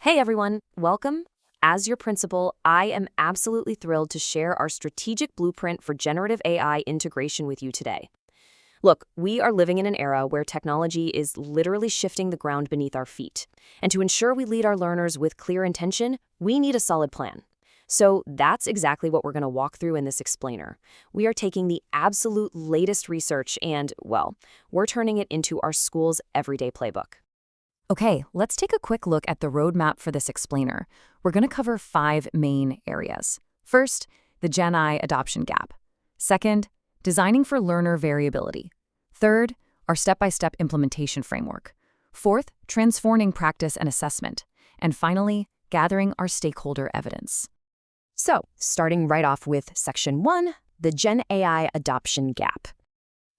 Hey everyone, welcome. As your principal, I am absolutely thrilled to share our strategic blueprint for generative AI integration with you today. Look, we are living in an era where technology is literally shifting the ground beneath our feet. And to ensure we lead our learners with clear intention, we need a solid plan. So that's exactly what we're going to walk through in this explainer. We are taking the absolute latest research and, well, we're turning it into our school's everyday playbook. Okay, let's take a quick look at the roadmap for this explainer. We're going to cover 5 main areas. First, the genai adoption gap. Second, designing for learner variability. Third, our step-by-step implementation framework. Fourth, transforming practice and assessment. And finally, gathering our stakeholder evidence. So, starting right off with Section 1, the Gen AI adoption gap.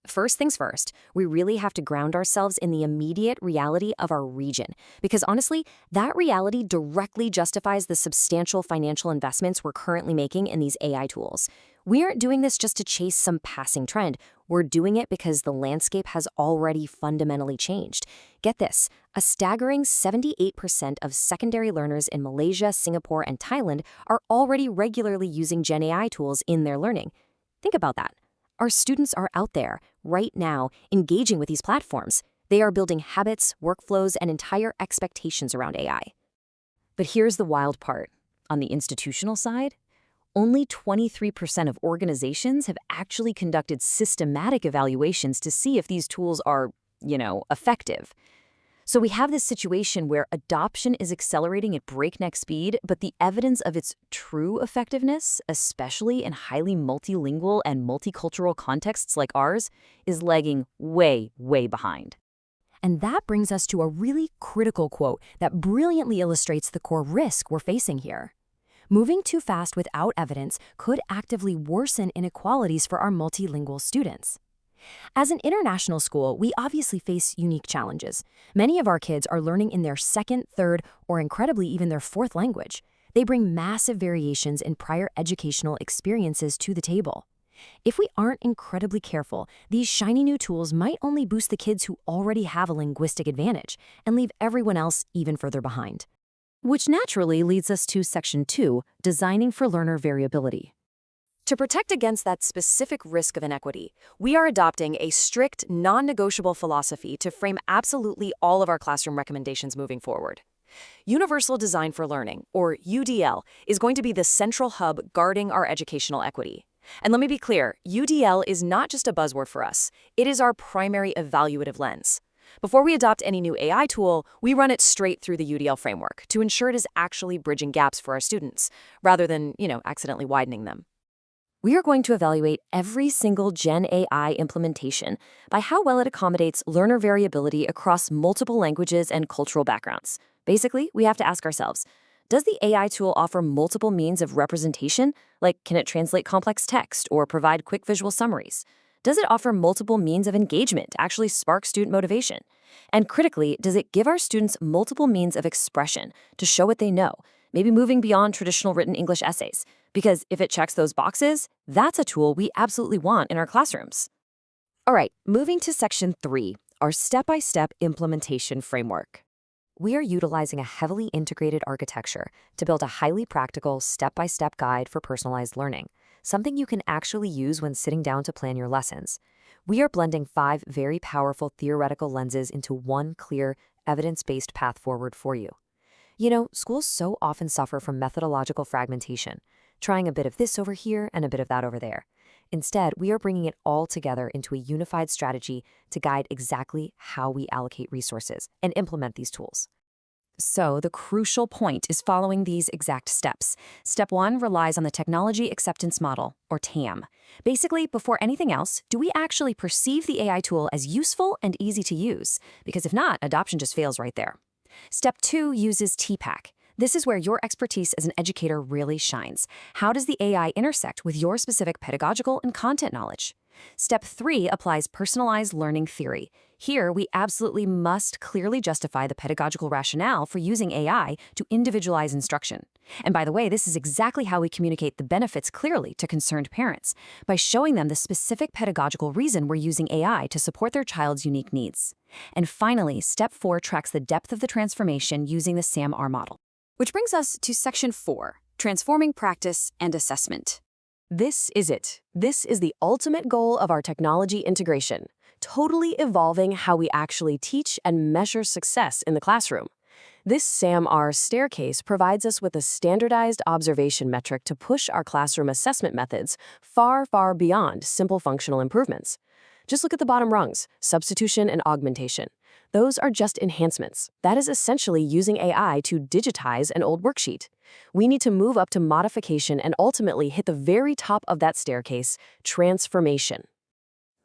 First things first, we really have to ground ourselves in the immediate reality of our region, because honestly, that reality directly justifies the substantial financial investments we're currently making in these AI tools. We aren't doing this just to chase some passing trend. We're doing it because the landscape has already fundamentally changed. Get this, a staggering 78% of secondary learners in Malaysia, Singapore, and Thailand are already regularly using Gen AI tools in their learning. Think about that. Our students are out there, right now, engaging with these platforms. They are building habits, workflows, and entire expectations around AI. But here's the wild part. On the institutional side, only 23% of organizations have actually conducted systematic evaluations to see if these tools are, effective. So we have this situation where adoption is accelerating at breakneck speed, but the evidence of its true effectiveness, especially in highly multilingual and multicultural contexts like ours, is lagging way, way behind. And that brings us to a really critical quote that brilliantly illustrates the core risk we're facing here. Moving too fast without evidence could actively worsen inequalities for our multilingual students. As an international school, we obviously face unique challenges. Many of our kids are learning in their second, third, or incredibly even their fourth language. They bring massive variations in prior educational experiences to the table. If we aren't incredibly careful, these shiny new tools might only boost the kids who already have a linguistic advantage and leave everyone else even further behind. Which naturally leads us to Section 2, designing for learner variability. To protect against that specific risk of inequity, we are adopting a strict, non-negotiable philosophy to frame absolutely all of our classroom recommendations moving forward. Universal Design for Learning, or UDL, is going to be the central hub guarding our educational equity. And let me be clear, UDL is not just a buzzword for us. It is our primary evaluative lens. Before we adopt any new AI tool, we run it straight through the UDL framework to ensure it is actually bridging gaps for our students, rather than, accidentally widening them. We are going to evaluate every single Gen AI implementation by how well it accommodates learner variability across multiple languages and cultural backgrounds. Basically, we have to ask ourselves, does the AI tool offer multiple means of representation? Like, can it translate complex text or provide quick visual summaries? Does it offer multiple means of engagement to actually spark student motivation? And critically, does it give our students multiple means of expression to show what they know, maybe moving beyond traditional written English essays? Because if it checks those boxes, that's a tool we absolutely want in our classrooms. All right, moving to Section 3, our step-by-step implementation framework. We are utilizing a heavily integrated architecture to build a highly practical step-by-step guide for personalized learning, something you can actually use when sitting down to plan your lessons. We are blending 5 very powerful theoretical lenses into one clear, evidence-based path forward for you. Schools so often suffer from methodological fragmentation, trying a bit of this over here and a bit of that over there. Instead, we are bringing it all together into a unified strategy to guide exactly how we allocate resources and implement these tools. So the crucial point is following these exact steps. Step 1 relies on the Technology Acceptance Model, or TAM. Basically, before anything else, do we actually perceive the AI tool as useful and easy to use? Because if not, adoption just fails right there. Step 2 uses TPAC. This is where your expertise as an educator really shines. How does the AI intersect with your specific pedagogical and content knowledge? Step 3 applies personalized learning theory. Here, we absolutely must clearly justify the pedagogical rationale for using AI to individualize instruction. And by the way, this is exactly how we communicate the benefits clearly to concerned parents, by showing them the specific pedagogical reason we're using AI to support their child's unique needs. And finally, Step 4 tracks the depth of the transformation using the SAM-R model. Which brings us to Section 4, Transforming Practice and Assessment. This is it. This is the ultimate goal of our technology integration, totally evolving how we actually teach and measure success in the classroom. This SAM-R staircase provides us with a standardized observation metric to push our classroom assessment methods far, far beyond simple functional improvements. Just look at the bottom rungs, substitution and augmentation. Those are just enhancements. That is essentially using AI to digitize an old worksheet. We need to move up to modification and ultimately hit the very top of that staircase, transformation.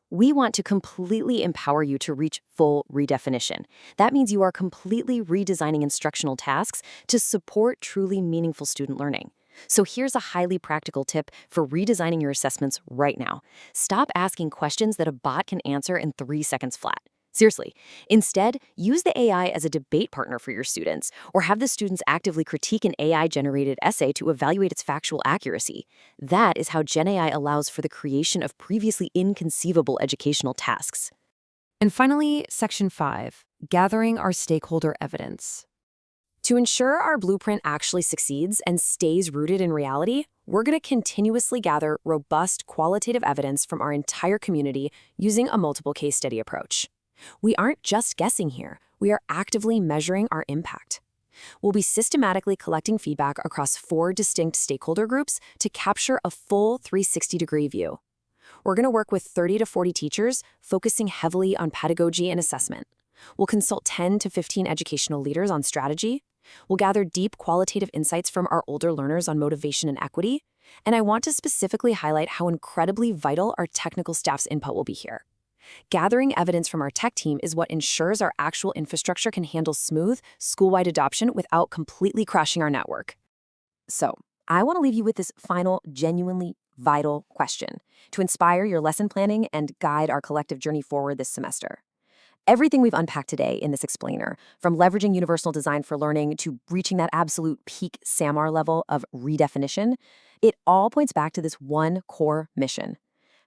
We want to completely empower you to reach full redefinition. That means you are completely redesigning instructional tasks to support truly meaningful student learning. So here's a highly practical tip for redesigning your assessments right now. Stop asking questions that a bot can answer in 3 seconds flat. Seriously, instead, use the AI as a debate partner for your students, or have the students actively critique an AI-generated essay to evaluate its factual accuracy. That is how GenAI allows for the creation of previously inconceivable educational tasks. And finally, Section 5, Gathering our Stakeholder Evidence. To ensure our blueprint actually succeeds and stays rooted in reality, we're going to continuously gather robust qualitative evidence from our entire community using a multiple case study approach. We aren't just guessing here, we are actively measuring our impact. We'll be systematically collecting feedback across 4 distinct stakeholder groups to capture a full 360-degree view. We're going to work with 30 to 40 teachers, focusing heavily on pedagogy and assessment. We'll consult 10 to 15 educational leaders on strategy. We'll gather deep qualitative insights from our older learners on motivation and equity. And I want to specifically highlight how incredibly vital our technical staff's input will be here. Gathering evidence from our tech team is what ensures our actual infrastructure can handle smooth, school-wide adoption without completely crashing our network. So, I want to leave you with this final, genuinely vital question to inspire your lesson planning and guide our collective journey forward this semester. Everything we've unpacked today in this explainer, from leveraging universal design for learning to reaching that absolute peak SAM-R level of redefinition, it all points back to this one core mission.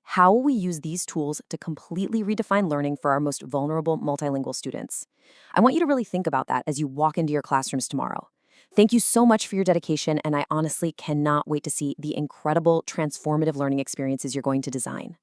How will we use these tools to completely redefine learning for our most vulnerable multilingual students? I want you to really think about that as you walk into your classrooms tomorrow. Thank you so much for your dedication, and I honestly cannot wait to see the incredible transformative learning experiences you're going to design.